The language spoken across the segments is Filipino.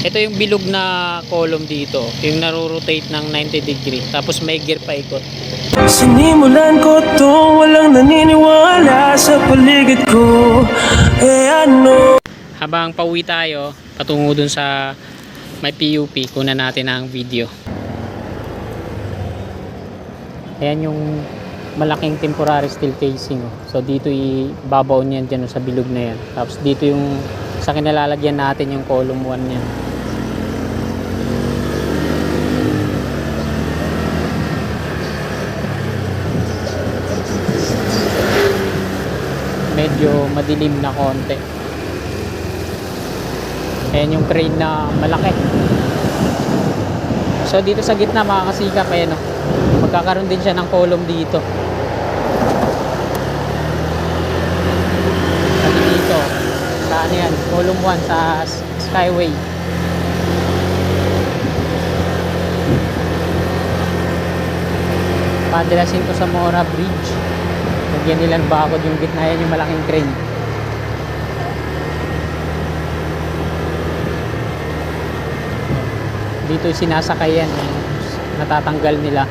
Ito yung bilog na column dito, yung naro-rotate ng 90 degree, tapos may gear pa ikot. Sinimulan ko to, walang naniniwala sa paligid ko. Ano? Habang pauwi tayo, patungo dun sa may PUP, kunan natin ang video. Ayan yung malaking temporary steel casing. So dito ibabaw niyan dyan sa bilog na yan. Tapos dito yung sa kinalalagyan natin yung column 1 niyan. Medyo madilim na konti. Ayan yung crane na malaki. So dito sa gitna mga kasikap, ayan o, magkakaroon din siya ng column dito. Sabi dito sa ano yan, column 1 sa Skyway. Padalasin ko sa Mora Bridge. Lagyan nila ng bakod yung gitna, yan yung malaking crane. Dito sinasakay yan, natatanggal nila.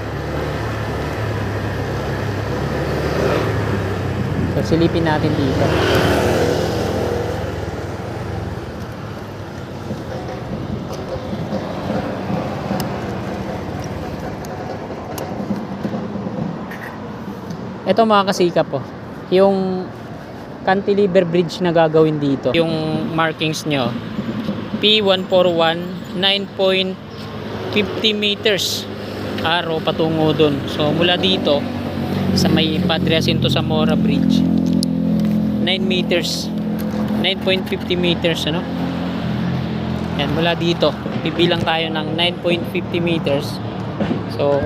So silipin natin dito. Ito mga kasikap po, yung cantilever bridge na gagawin dito, yung markings nyo P141 9.50 meters araw patungo dun. So mula dito sa may Padre Jacinto Zamora Bridge, 9 meters, 9.50 meters, ano? Yan, mula dito bibilang tayo ng 9.50 meters. So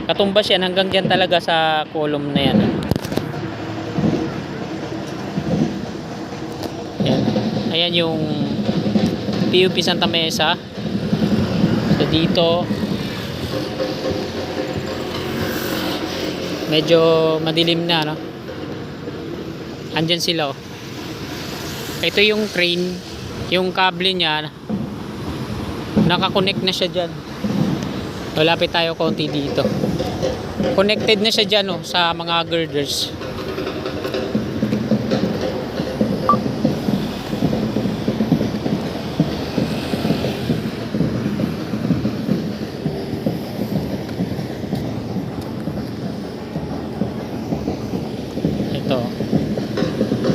katumbas yan hanggang dyan talaga sa column na yan. Yan. Ayan yung PUP Santa Mesa. So dito medyo madilim na, no? Andyan sila, oh. Ito yung crane, yung kable niya nakakonect na siya dyan. Malapit tayo konti dito. Connected na siya dyan, oh, sa mga girders.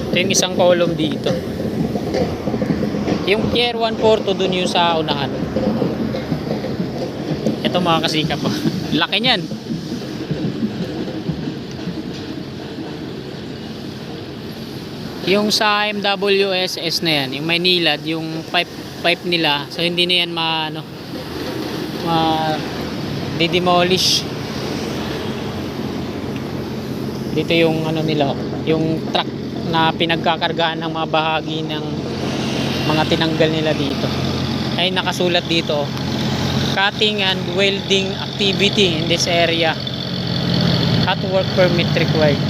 Ito yung isang column dito. Yung Pier 142 dun yung sa unahan. Ito mga kasikap, laki niyan. Yung sa MWSS na yan, yung may nilad, yung pipe nila, so hindi na yan di-demolish. Dito yung ano nila, yung truck na pinagkakargaan ng mga bahagi ng mga tinanggal nila dito. Ay nakasulat dito, cutting and welding activity in this area, hot work permit required.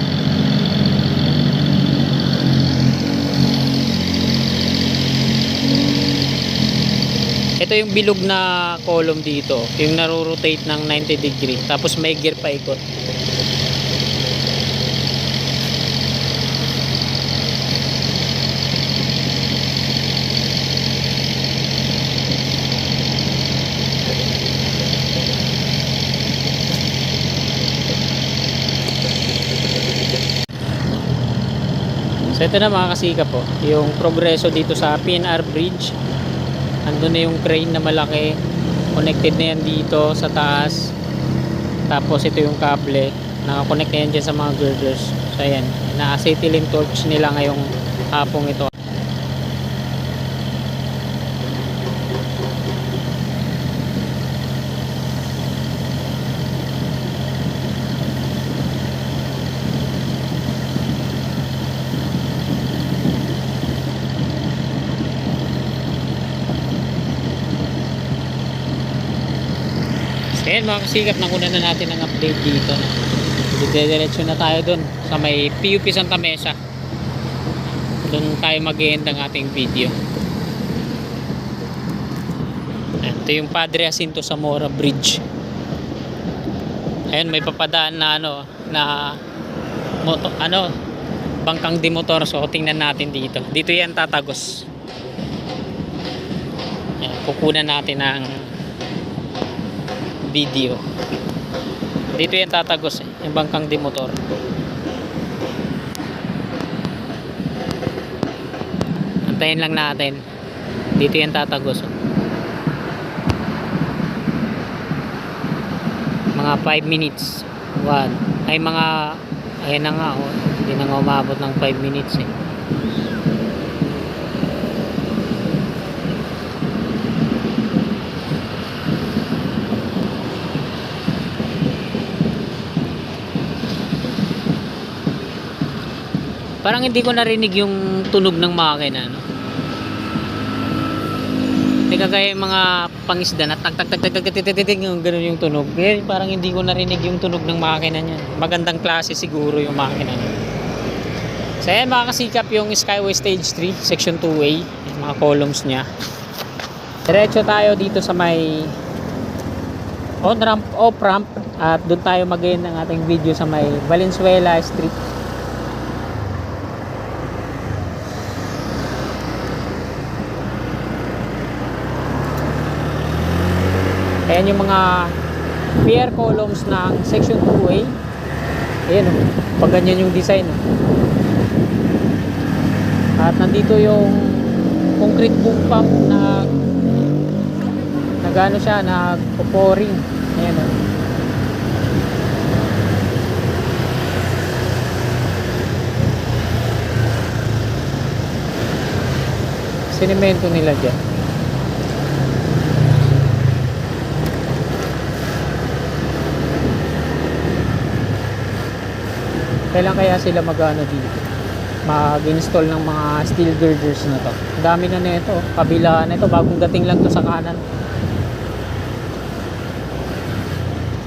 Ito yung bilog na column dito, yung naro-rotate ng 90 degree, tapos may gear pa ikot. So ito na mga kasikap po, yung progreso dito sa PNR Bridge. Andun na yung crane na malaki, connected na yan dito sa taas. Tapos ito yung kable, nakakonect na yan dyan sa mga girders. So ayan, na-acetylene torch nila ngayong hapong ito. Ayan mga kasikap, nakuha na natin ang update dito. Didiretso na tayo dun sa may PUP Santa Mesa. Dun tayo mag-e-end ang ating video. Ayan, ito yung Padre Jacinto Zamora Bridge. Ayun, may papadaan na bangkang dimotor. So tingnan natin dito. Dito yan tatagos. Ayan, kukunan natin ng video. Dito yan tatagos yung bangkang dimotor. Antayin lang natin. Dito yan tatagos. Mga 5 minutes. Ayan na nga, hindi na nga umabot ng 5 minutes eh. Parang hindi ko narinig yung tunog ng makina, no? Hindi kagaya yung mga pangisda na yung ganun yung tunog. Eh, parang hindi ko narinig yung tunog ng makina niya. Magandang klase siguro yung makina niya. So ayan, makakasikap yung Skyway Stage 3 Section 2A, yung mga columns niya. Diretso tayo dito sa may on-ramp, off-ramp, at doon tayo mag-end ng ating video sa may Valenzuela Street. Ayan yung mga pier columns ng Section 2A. Ayan o, pag ganyan yung design o. At nandito yung concrete boom pump na nagano siya, nagpo-pouring. Ayan o. Sinemento nila dyan. Kailan kaya sila mag-install ng mga steel girders na to? Ang dami na nito, kabila na ito, bagong dating lang to sa kanan.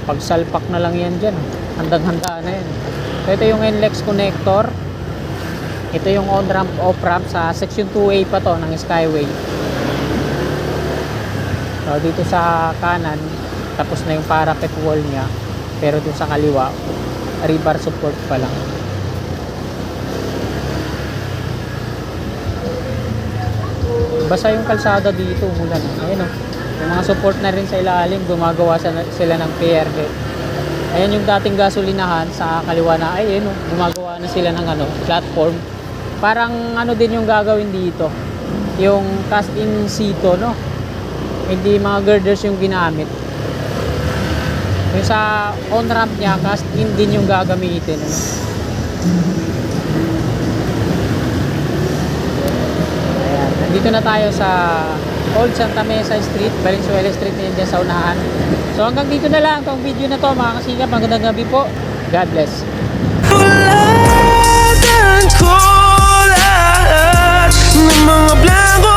Pagsalpak na lang yan dyan, handang-handa na yan. So ito yung NLEX connector. Ito yung on-ramp, off-ramp sa Section 2A pa to ng Skyway. So dito sa kanan, tapos na yung parapet wall niya, pero dun sa kaliwa, rebar support pa lang. Basa yung kalsada dito, umulan. Ayun o, yung mga support na rin sa ilalim, gumagawa sila ng pier. Ayan yung dating gasolinahan sa kaliwa na, ayun o, gumagawa na sila ng platform. Parang din yung gagawin dito, yung cast in situ, no? Hindi mga girders yung ginamit. Yung sa on-ramp niya, cast in din yung gagamitin. Ayan. Nandito na tayo sa Old Santa Mesa Street, Valenzuela Street na dyan sa unahan. So hanggang dito na lang itong video na to, mga kasikap. Magandang gabi po. God bless. Ulatan ko lahat ng mga blanco